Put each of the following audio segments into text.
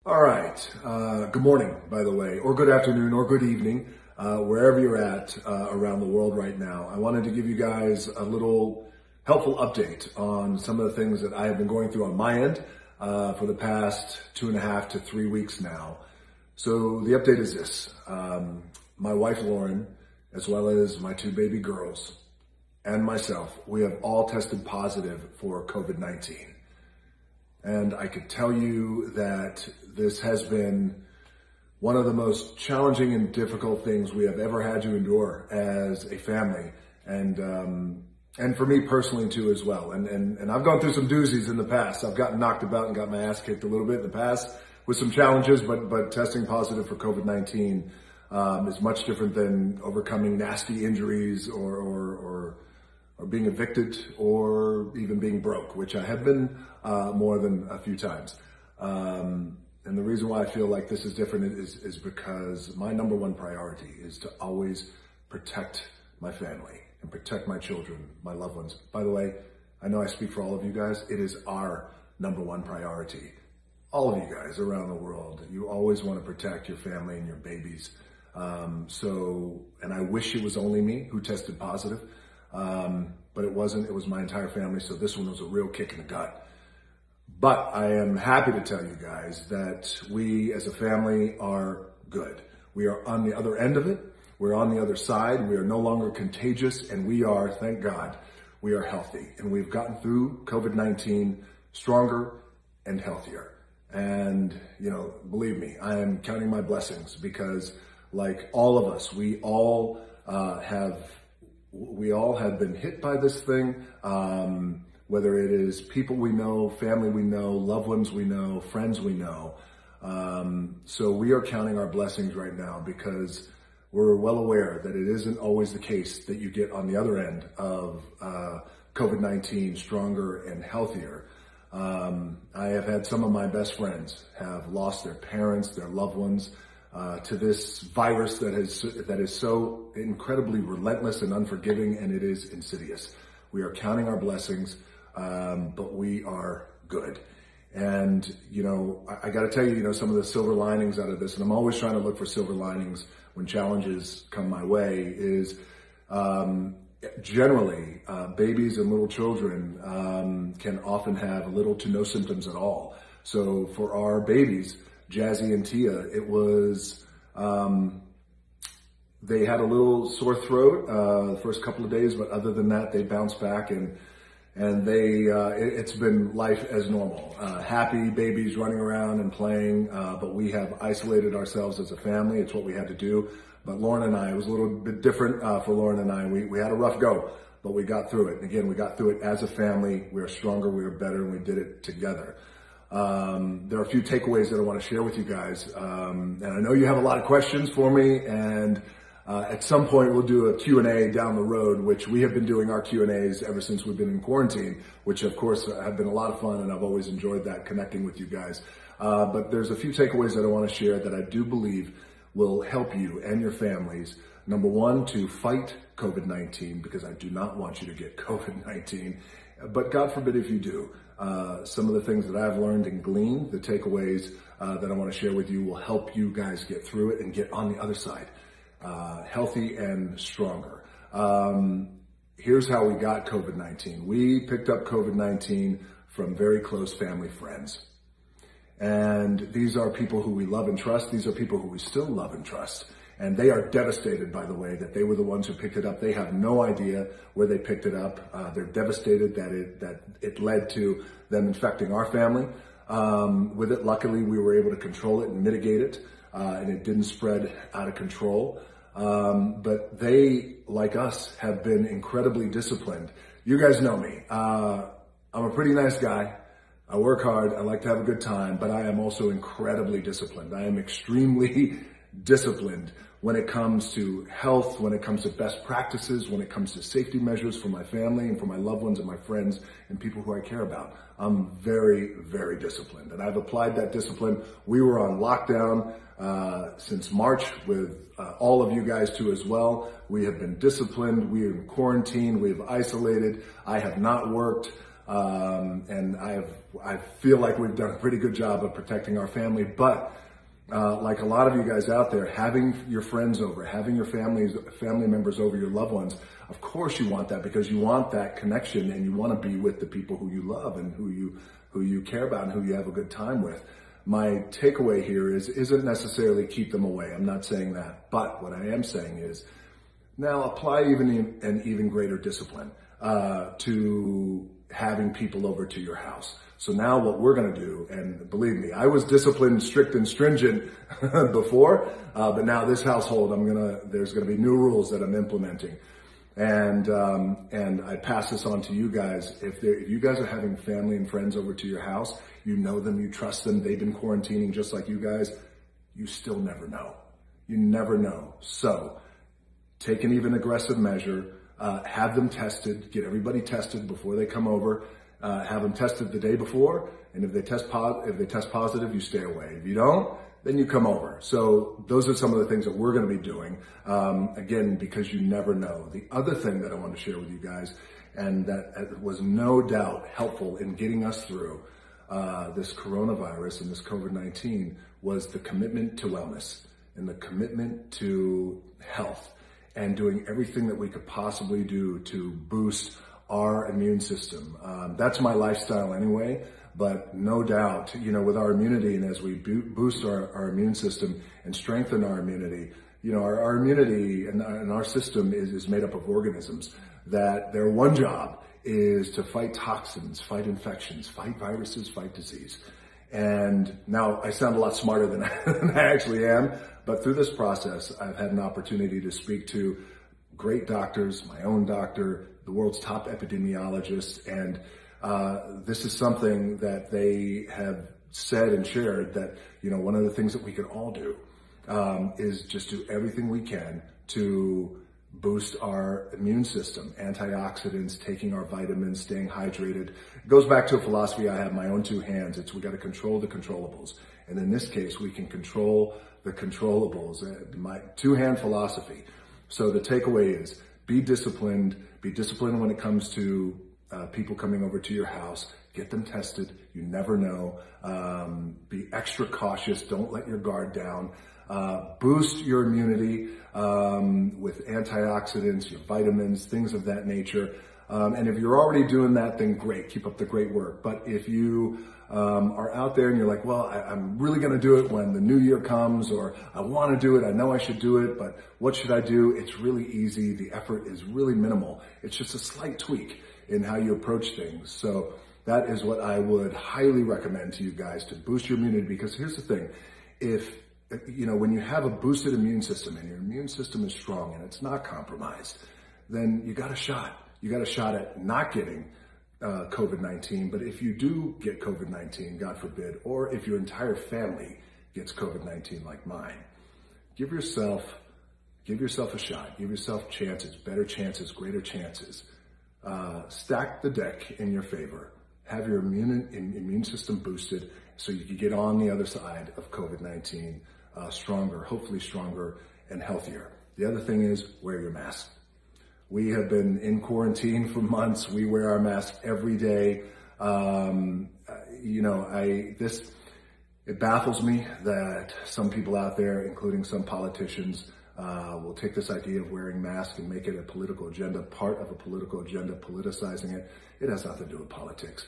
All right. Good morning, by the way, or good afternoon, or good evening, wherever you're at around the world right now. I wanted to give you guys a little helpful update on some of the things that I have been going through on my end for the past 2.5 to 3 weeks now. So the update is this. My wife, Lauren, as well as my two baby girls and myself, we have all tested positive for COVID-19. And I could tell you that this has been one of the most challenging and difficult things we have ever had to endure as a family. And for me personally too as well. And I've gone through some doozies in the past. I've gotten knocked about and got my ass kicked a little bit in the past with some challenges, but testing positive for COVID-19 is much different than overcoming nasty injuries or being evicted or even being broke, which I have been more than a few times. And the reason why I feel like this is different is because my number one priority is to always protect my family and protect my children, my loved ones. By the way, I know I speak for all of you guys. It is our number one priority. All of you guys around the world, you always want to protect your family and your babies. And I wish it was only me who tested positive. But it wasn't. It was my entire family. So this one was a real kick in the gut. But I am happy to tell you guys that we as a family are good. We are on the other end of it. We're on the other side. We are no longer contagious, and we are, thank God, we are healthy. And we've gotten through COVID-19 stronger and healthier. And, believe me, I am counting my blessings because like all of us, we all have been hit by this thing, whether it is people we know, family we know, loved ones we know, friends we know. So we are counting our blessings right now because we're well aware that it isn't always the case that you get on the other end of COVID-19 stronger and healthier. I have had some of my best friends have lost their parents, their loved ones, to this virus that is so incredibly relentless and unforgiving, and it is insidious. We are counting our blessings, but we are good. And, I got to tell you, some of the silver linings out of this, and I'm always trying to look for silver linings when challenges come my way, is generally babies and little children can often have little to no symptoms at all. So for our babies, Jazzy and Tia, it was, they had a little sore throat the first couple of days, but other than that, they bounced back and it's been life as normal. Happy babies running around and playing, but we have isolated ourselves as a family. It's what we had to do. But Lauren and I, it was a little bit different for Lauren and I. We had a rough go, but we got through it. And again, we got through it as a family. We are stronger, we are better, and we did it together. There are a few takeaways that I want to share with you guys. And I know you have a lot of questions for me, and at some point we'll do a Q&A down the road, which we have been doing our Q&As ever since we've been in quarantine, which of course have been a lot of fun, and I've always enjoyed that, connecting with you guys. But there's a few takeaways that I want to share that I do believe will help you and your families. Number one, to fight COVID-19, because I do not want you to get COVID-19, but God forbid if you do. Some of the things that I've learned and gleaned, the takeaways that I want to share with you will help you guys get through it and get on the other side, healthy and stronger. Here's how we got COVID-19. We picked up COVID-19 from very close family friends. And these are people who we love and trust. These are people who we still love and trust. And they are devastated, by the way, that they were the ones who picked it up. They have no idea where they picked it up. They're devastated that it led to them infecting our family. With it, luckily, we were able to control it and mitigate it, and it didn't spread out of control. But they, like us, have been incredibly disciplined. You guys know me. I'm a pretty nice guy. I work hard. I like to have a good time, but I am also incredibly disciplined. I am extremely disciplined when it comes to health, when it comes to best practices, when it comes to safety measures for my family and for my loved ones and my friends and people who I care about. I'm very, very disciplined, and I've applied that discipline. We were on lockdown since March with all of you guys too as well. We have been disciplined. We are in quarantine. We have isolated. I have not worked. And I feel like we've done a pretty good job of protecting our family, but like a lot of you guys out there, having your friends over, having your family members over, your loved ones, of course you want that because you want that connection and you want to be with the people who you love and who you care about and who you have a good time with. My takeaway here isn't necessarily keep them away. I'm not saying that, but what I am saying is now apply an even greater discipline to having people over to your house. So now what we're going to do, and believe me, I was disciplined, strict, and stringent before, but now this household, there's going to be new rules that I'm implementing. And I pass this on to you guys. If you guys are having family and friends over to your house, you know them, you trust them, they've been quarantining just like you guys, you still never know. You never know. So take an even aggressive measure, have them tested, get everybody tested before they come over, have them tested the day before, and if they test positive, you stay away. If you don't, then you come over. So those are some of the things that we're going to be doing, again, because you never know. The other thing that I want to share with you guys, and that was no doubt helpful in getting us through this coronavirus and this COVID-19, was the commitment to wellness and the commitment to health and doing everything that we could possibly do to boost our immune system. That's my lifestyle anyway, but no doubt, with our immunity and as we boost our immune system and strengthen our immunity, our immunity and our system is made up of organisms that their one job is to fight toxins, fight infections, fight viruses, fight disease. And now I sound a lot smarter than I actually am, but through this process, I've had an opportunity to speak to great doctors, my own doctor, the world's top epidemiologists, and this is something that they have said and shared that, one of the things that we can all do is just do everything we can to boost our immune system, antioxidants, taking our vitamins, staying hydrated. It goes back to a philosophy I have, my own two hands. We got to control the controllables. And in this case, we can control the controllables, my two-hand philosophy. So the takeaway is be disciplined when it comes to people coming over to your house. Get them tested. You never know. Be extra cautious. Don't let your guard down. Boost your immunity with antioxidants, your vitamins, things of that nature. And if you're already doing that, then great. Keep up the great work. But if you are out there and you're like, well, I'm really going to do it when the new year comes, or I want to do it, I know I should do it, but what should I do? It's really easy. The effort is really minimal. It's just a slight tweak in how you approach things. So that is what I would highly recommend to you guys to boost your immunity, because here's the thing. When you have a boosted immune system and your immune system is strong and it's not compromised, then you got a shot. You got a shot at not getting COVID-19. But if you do get COVID-19, God forbid, or if your entire family gets COVID-19 like mine, give yourself a shot. Give yourself chances, better chances, greater chances. Stack the deck in your favor. Have your immune system boosted so you can get on the other side of COVID-19 stronger, hopefully stronger and healthier. The other thing is wear your mask. We have been in quarantine for months. We wear our mask every day. It baffles me that some people out there, including some politicians, will take this idea of wearing masks and make it a political agenda, part of a political agenda, politicizing it. It has nothing to do with politics.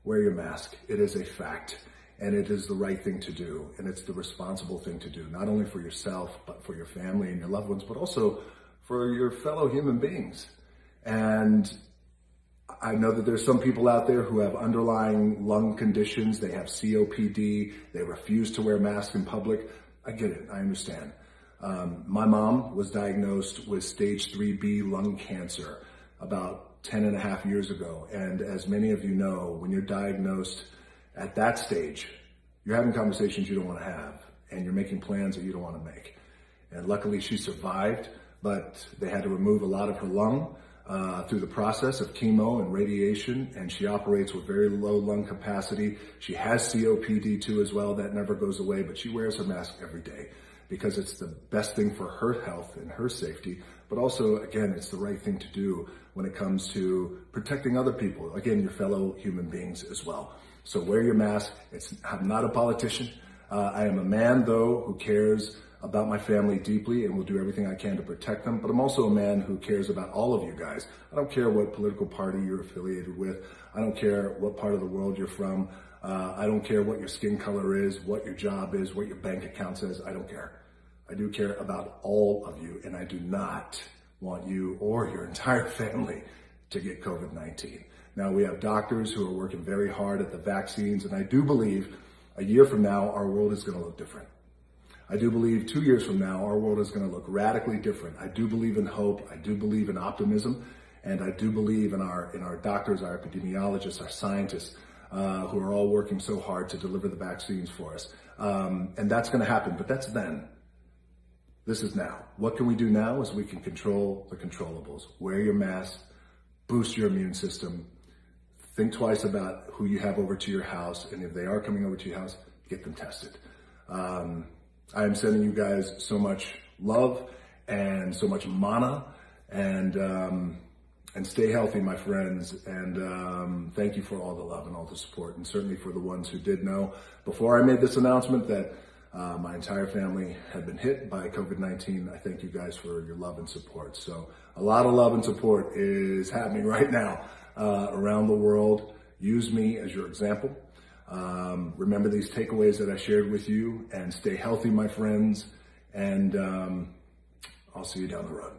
Wear your mask. It is a fact, and it is the right thing to do, and it's the responsible thing to do, not only for yourself, but for your family and your loved ones, but also for your fellow human beings. And I know that there's some people out there who have underlying lung conditions. They have COPD. They refuse to wear masks in public. I get it. I understand. My mom was diagnosed with stage 3B lung cancer about 10 and a half years ago. And as many of you know, when you're diagnosed at that stage, you're having conversations you don't want to have, and you're making plans that you don't want to make. And luckily she survived, but they had to remove a lot of her lung through the process of chemo and radiation, and she operates with very low lung capacity. She has COPD too as well. That never goes away, but she wears her mask every day. because it's the best thing for her health and her safety, but also, again, it's the right thing to do when it comes to protecting other people, again, your fellow human beings as well. So wear your mask. I'm not a politician. I am a man, though, who cares about my family deeply and will do everything I can to protect them. But I'm also a man who cares about all of you guys. I don't care what political party you're affiliated with. I don't care what part of the world you're from. I don't care what your skin color is, what your job is, what your bank account says. I don't care. I do care about all of you, and I do not want you or your entire family to get COVID-19. Now, we have doctors who are working very hard at the vaccines, and I do believe a year from now, our world is going to look different. I do believe 2 years from now, our world is going to look radically different. I do believe in hope. I do believe in optimism. And I do believe in our doctors, our epidemiologists, our scientists, who are all working so hard to deliver the vaccines for us. And that's going to happen, but that's then. This is now. What can we do now is we can control the controllables. Wear your mask, boost your immune system, think twice about who you have over to your house, and if they are coming over to your house, get them tested. I am sending you guys so much love and so much mana, and stay healthy, my friends. And thank you for all the love and all the support, and certainly for the ones who did know before I made this announcement that my entire family had been hit by COVID-19. I thank you guys for your love and support. So a lot of love and support is happening right now around the world. Use me as your example. Remember these takeaways that I shared with you, and stay healthy, my friends, and I'll see you down the road.